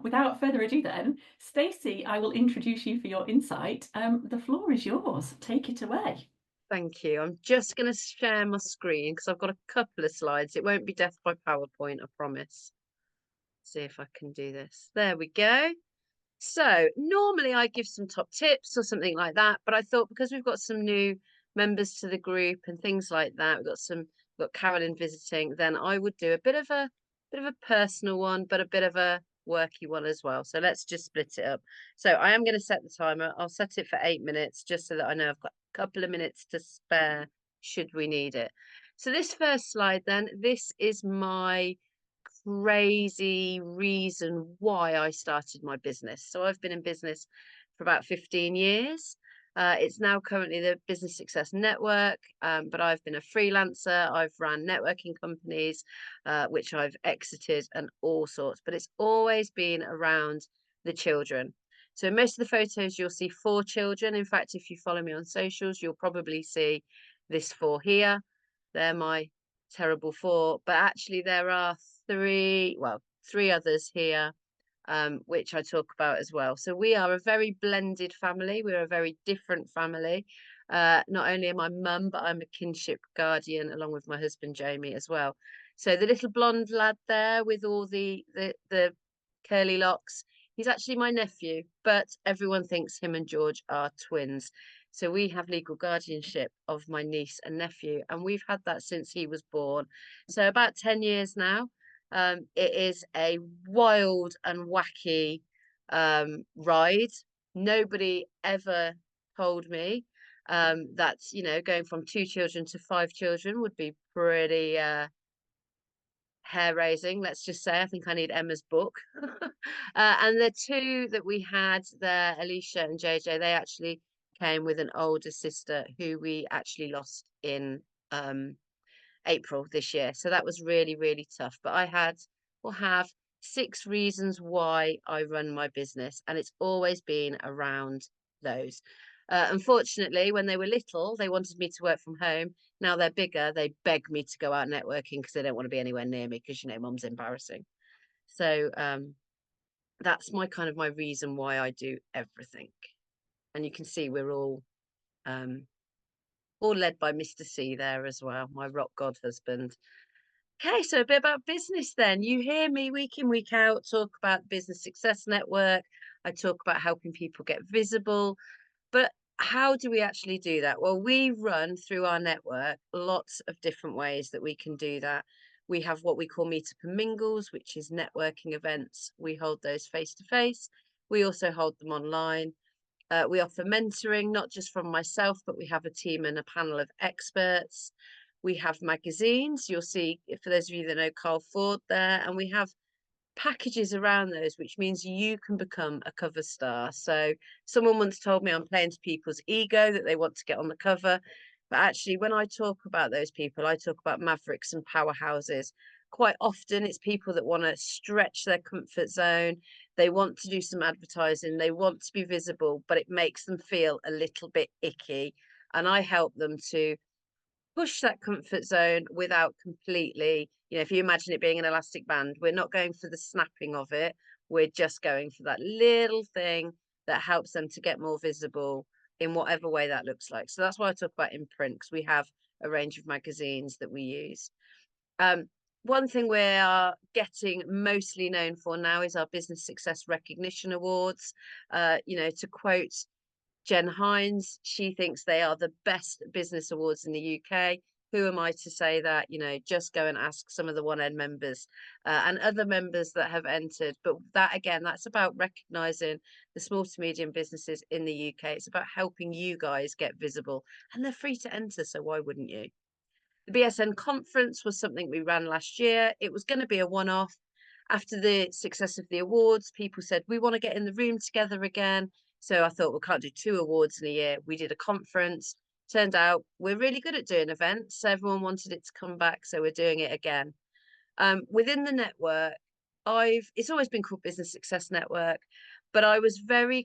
Well, without further ado then, Stacey, I will introduce you for your insight. The floor is yours. Take it away. Thank you. I'm just going to share my screen because I've got a couple of slides. It won't be death by PowerPoint, I promise. See if I can do this. There we go. So normally I give some top tips or something like that, but I thought because we've got some new members to the group and things like that, we've got Carolyn visiting, then I would do a bit of a personal one, but a bit of a worky one as well. So let's just split it up. So I am going to set the timer. I'll set it for 8 minutes just so that I know I've got a couple of minutes to spare should we need it. So this first slide then, this is my crazy reason why I started my business. So I've been in business for about 15 years. It's now currently the Business Success Network, but I've been a freelancer. I've ran networking companies, which I've exited and all sorts, but it's always been around the children. So most of the photos you'll see 4 children. In fact, if you follow me on socials, you'll probably see this 4 here. They're my terrible 4, but actually there are 3 others here, which I talk about as well. So we are a very blended family. We're a very different family. Not only am I mum, but I'm a kinship guardian along with my husband Jamie as well. So the little blonde lad there with all the curly locks, he's actually my nephew, but everyone thinks him and George are twins. So we have legal guardianship of my niece and nephew, and we've had that since he was born. So about 10 years now. It is a wild and wacky ride. Nobody ever told me that, going from 2 children to 5 children would be pretty hair raising, let's just say. I think I need Emma's book. And the 2 that we had there, Alicia and JJ, they actually came with an older sister who we actually lost in April this year. So that was really, really tough. But I had or have 6 reasons why I run my business, and it's always been around those. Unfortunately, when they were little, they wanted me to work from home. Now they're bigger, they beg me to go out networking because they don't want to be anywhere near me because mum's embarrassing. So that's my reason why I do everything. And you can see we're all led by Mr. C there as well, my rock god husband. Okay, so a bit about business then. You hear me week in, week out talk about Business Success Network. I talk about helping people get visible. But how do we actually do that? Well, we run through our network lots of different ways that we can do that. We have what we call meetup and mingles, which is networking events. We hold those face to face. We also hold them online. We offer mentoring, not just from myself, but we have a team and a panel of experts. We have magazines. You'll see, for those of you that know Carl Ford there, and we have packages around those, which means you can become a cover star. So someone once told me I'm playing to people's ego that they want to get on the cover. But actually, when I talk about those people, I talk about mavericks and powerhouses. Quite often, it's people that want to stretch their comfort zone. They want to do some advertising. They want to be visible, but it makes them feel a little bit icky. And I help them to push that comfort zone without completely, if you imagine it being an elastic band, we're not going for the snapping of it. We're just going for that little thing that helps them to get more visible in whatever way that looks like. So that's why I talk about imprint, because we have a range of magazines that we use. One thing we are getting mostly known for now is our Business Success Recognition Awards. To quote Jen Hines, she thinks they are the best business awards in the UK. Who am I to say that? Just go and ask some of the 1N members and other members that have entered. But that, again, that's about recognising the small to medium businesses in the UK. It's about helping you guys get visible, and they're free to enter. So why wouldn't you? The BSN conference was something we ran last year. It was going to be a one-off. After the success of the awards, people said, we want to get in the room together again. So I thought, we can't do 2 awards in a year. We did a conference. Turned out we're really good at doing events. Everyone wanted it to come back, so we're doing it again. Within the network, it's always been called Business Success Network, but I was very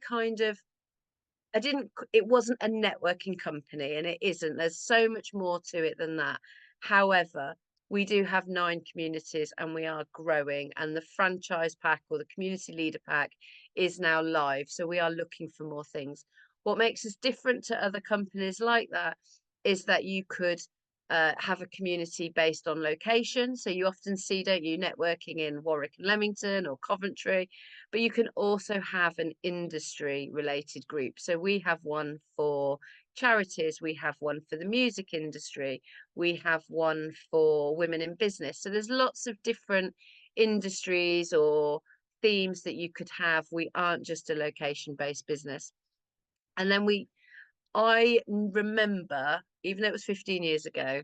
it wasn't a networking company, and it isn't. There's so much more to it than that. However, We do have 9 communities and we are growing, and the franchise pack or the community leader pack is now live. So we are looking for more things. What makes us different to other companies like that is that you could have a community based on location. So you often see, don't you, networking in Warwick and Leamington or Coventry, but you can also have an industry related group. So we have one for charities, we have one for the music industry, we have one for women in business. So there's lots of different industries or themes that you could have. We aren't just a location based business. And then I remember, even though it was 15 years ago,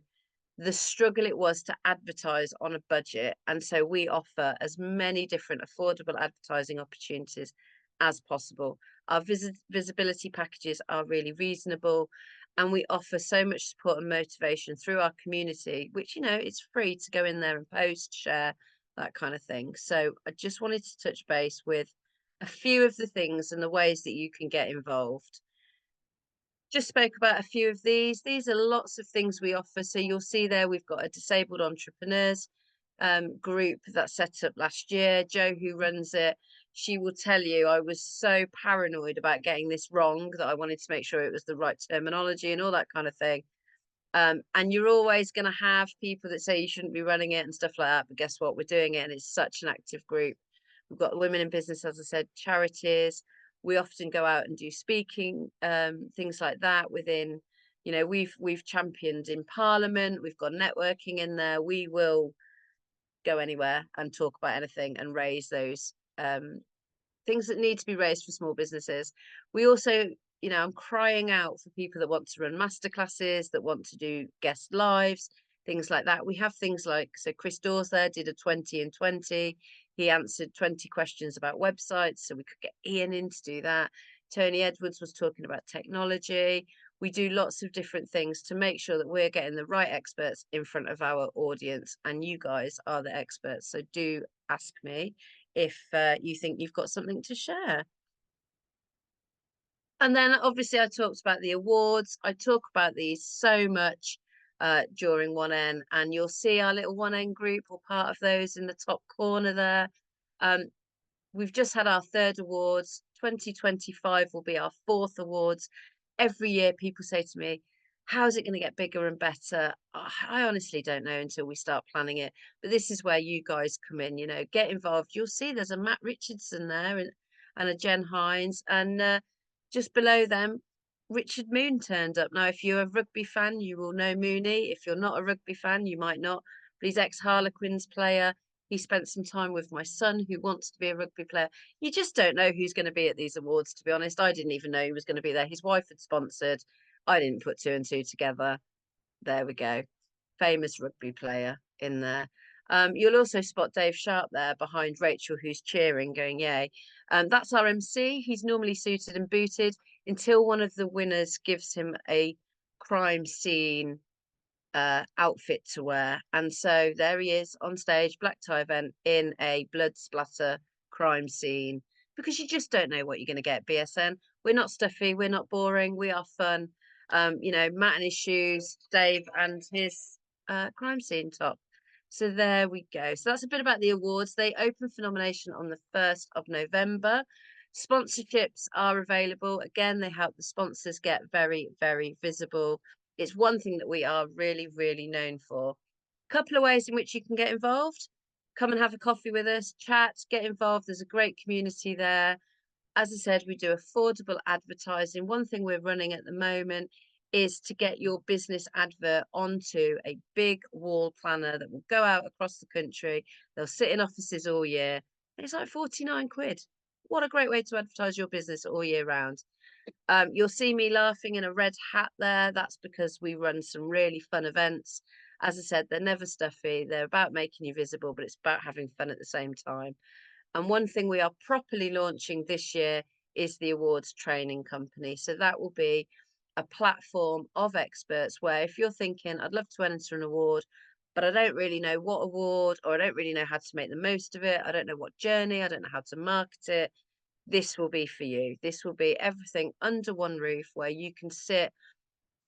the struggle it was to advertise on a budget. And so we offer as many different affordable advertising opportunities as possible. Our visibility packages are really reasonable, and we offer so much support and motivation through our community, which, you know, it's free to go in there and post, share, that kind of thing. So I just wanted to touch base with a few of the things and the ways that you can get involved. Just spoke about a few of these. These are lots of things we offer. So you'll see there we've got a disabled entrepreneurs group that's set up last year. Jo, who runs it, she will tell you I was so paranoid about getting this wrong that I wanted to make sure it was the right terminology and all that kind of thing. And you're always going to have people that say you shouldn't be running it and stuff like that. But guess what? We're doing it, and it's such an active group. We've got women in business, as I said, charities. We often go out and do speaking, things like that within, you know, we've championed in Parliament, we've got networking in there. We will go anywhere and talk about anything and raise those things that need to be raised for small businesses. We also, you know, I'm crying out for people that want to run masterclasses, that want to do guest lives, things like that. We have things like, so Chris Dawes there did a 20 and 20. He answered 20 questions about websites, so we could get Ian in to do that. Tony Edwards was talking about technology. We do lots of different things to make sure that we're getting the right experts in front of our audience, and you guys are the experts. So do ask me if you think you've got something to share. And then obviously I talked about the awards. I talk about these so much during 1N, and you'll see our little 1N group or part of those in the top corner there. We've just had our 3rd awards. 2025 will be our 4th awards. Every year people say to me, how's it going to get bigger and better? I honestly don't know until we start planning it. But this is where you guys come in, you know, get involved. You'll see there's a Matt Richardson there and a Jen Hines. And just below them, Richard Moon turned up. Now, if you're a rugby fan, you will know Mooney. If you're not a rugby fan, you might not. But he's ex-Harlequins player. He spent some time with my son, who wants to be a rugby player. You just don't know who's going to be at these awards, to be honest. I didn't even know he was going to be there. His wife had sponsored. I didn't put 2 and 2 together. There we go. Famous rugby player in there. You'll also spot Dave Sharp there behind Rachel, who's cheering, going, yay. That's our MC. He's normally suited and booted until one of the winners gives him a crime scene outfit to wear. And so there he is on stage, black tie event, in a blood splatter crime scene, because you just don't know what you're going to get. BSN, we're not stuffy, we're not boring, we are fun. You know, Matt and his shoes, Dave and his crime scene top. So there we go. So that's a bit about the awards. They open for nomination on the 1st of November. Sponsorships are available. Again, they help the sponsors get very, very visible. It's one thing that we are really, really known for. A couple of ways in which you can get involved. Come and have a coffee with us, chat, get involved. There's a great community there. As I said, we do affordable advertising. One thing we're running at the moment is to get your business advert onto a big wall planner that will go out across the country. They'll sit in offices all year. It's like 49 quid. What a great way to advertise your business all year round. You'll see me laughing in a red hat there. That's because we run some really fun events. As I said, they're never stuffy. They're about making you visible, but it's about having fun at the same time. And one thing we are properly launching this year is the awards training company. So that will be a platform of experts where, if you're thinking, I'd love to enter an award, but I don't really know what award, or I don't really know how to make the most of it. I don't know what journey, I don't know how to market it. This will be for you. This will be everything under one roof, where you can sit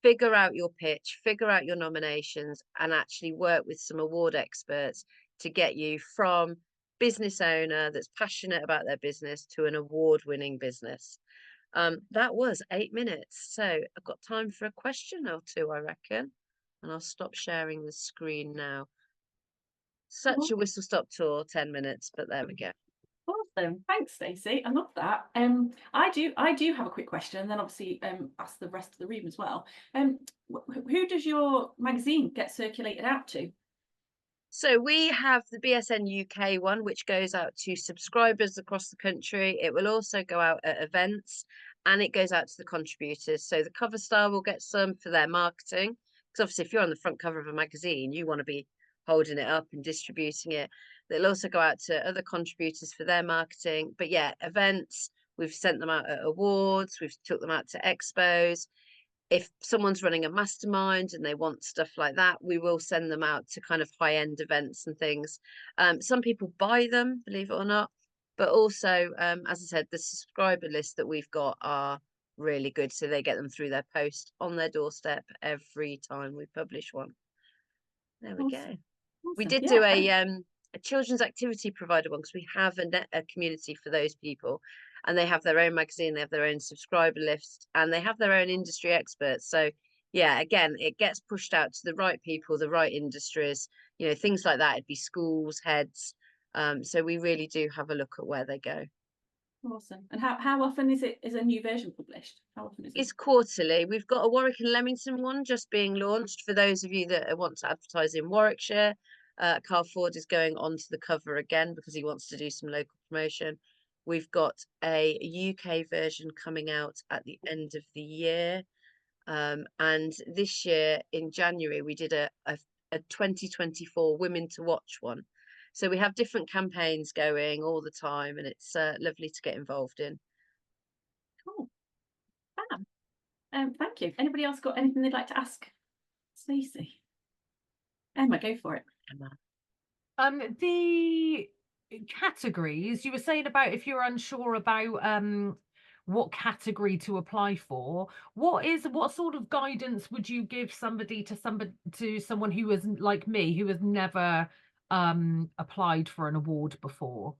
figure out your pitch, figure out your nominations, and actually work with some award experts to get you from business owner that's passionate about their business to an award-winning business. That was 8 minutes. So I've got time for a question or two, I reckon. And I'll stop sharing the screen now. Such a whistle-stop tour, 10 minutes, but there we go. Awesome. Thanks, Stacey. I love that. I do have a quick question, and then obviously ask the rest of the room as well. Who does your magazine get circulated out to? So we have the BSN UK one, which goes out to subscribers across the country. It will also go out at events, and it goes out to the contributors. So the cover star will get some for their marketing, because obviously if you're on the front cover of a magazine, you want to be holding it up and distributing it. They'll also go out to other contributors for their marketing. But yeah, events, we've sent them out at awards, we've took them out to expos. If someone's running a mastermind and they want stuff like that, we will send them out to kind of high-end events and things. Some people buy them, believe it or not, but also, as I said, the subscriber list that we've got are really good, so they get them through their post on their doorstep every time we publish one. There we go. We did do a children's activity provider one, because we have a community for those people, and they have their own magazine, they have their own subscriber list, and they have their own industry experts. So yeah, again, it gets pushed out to the right people, the right industries, you know, things like that. It'd be schools, heads. So we really do have a look at where they go. Awesome. And how often is a new version published? How often is it? It's quarterly. We've got a Warwick and Leamington one just being launched. For those of you that want to advertise in Warwickshire, Carl Ford is going onto the cover again because he wants to do some local promotion. We've got a UK version coming out at the end of the year. And this year in January, we did a 2024 Women to Watch one. So we have different campaigns going all the time, and it's lovely to get involved in. Cool. Thank you. Anybody else got anything they'd like to ask Stacey? Emma, go for it. Emma. The categories you were saying about, if you're unsure about what category to apply for, what sort of guidance would you give to someone who is like me, who has never applied for an award before?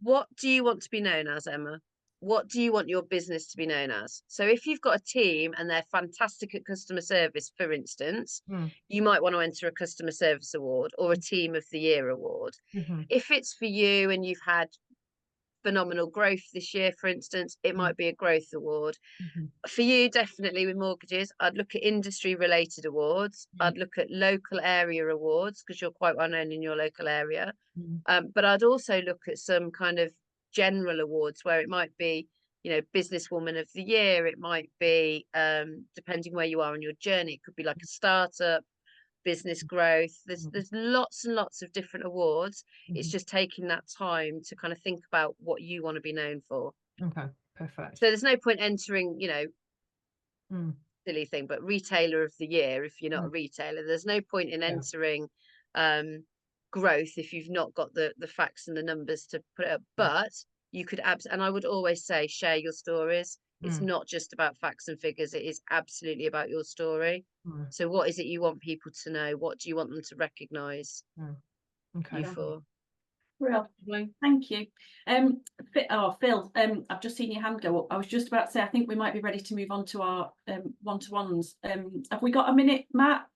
What do you want to be known as, Emma? What do you want your business to be known as? So if you've got a team and they're fantastic at customer service, for instance, you might want to enter a customer service award or a team of the year award. If it's for you and you've had phenomenal growth this year, for instance, it might be a growth award. For you, definitely with mortgages, I'd look at industry related awards. I'd look at local area awards, because you're quite well known in your local area. But I'd also look at some kind of general awards where it might be, you know, businesswoman of the year. It might be, depending where you are on your journey, it could be like a startup, business growth. There's lots and lots of different awards. It's just taking that time to kind of think about what you want to be known for. Okay, perfect. So there's no point entering, you know, silly thing, but retailer of the year if you're not a retailer. There's no point in entering growth if you've not got the facts and the numbers to put it up. But you could and I would always say share your stories. It's not just about facts and figures, it is absolutely about your story. So what is it you want people to know? What do you want them to recognize you for? Well, thank you. Phil, I've just seen your hand go up. I was just about to say, I think we might be ready to move on to our one-to-ones. Have we got a minute, Matt?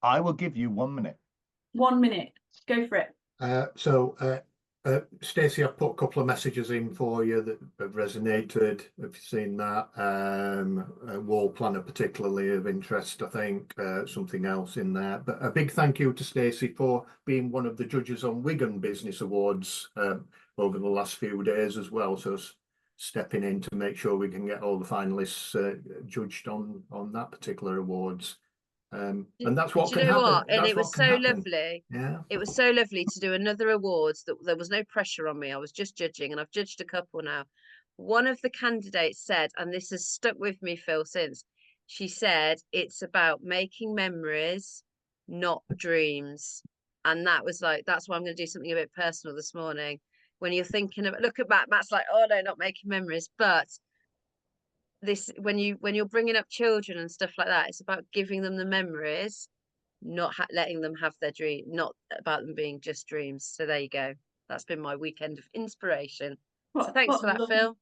I will give you 1 minute. 1 minute. Go for it. Stacey, I've put a couple of messages in for you that have resonated. Have you seen that? Wall planner particularly of interest, I think. Something else in there. But a big thank you to Stacey for being one of the judges on Wigan Business Awards over the last few days as well. So stepping in to make sure we can get all the finalists judged on that particular awards. And that's what can happen. And it was so lovely. Yeah, it was so lovely to do another awards that there was no pressure on me. I was just judging, and I've judged a couple now. One of the candidates said, and this has stuck with me, Phil, since, she said it's about making memories, not dreams. And that was like, that's why I'm going to do something a bit personal this morning. When you're thinking about, look at Matt's like, oh no, not making memories, but this, when you're bringing up children and stuff like that, it's about giving them the memories, not letting them have their dream, not about them being just dreams. So there you go. That's been my weekend of inspiration. So thanks for that, lovely, Phil.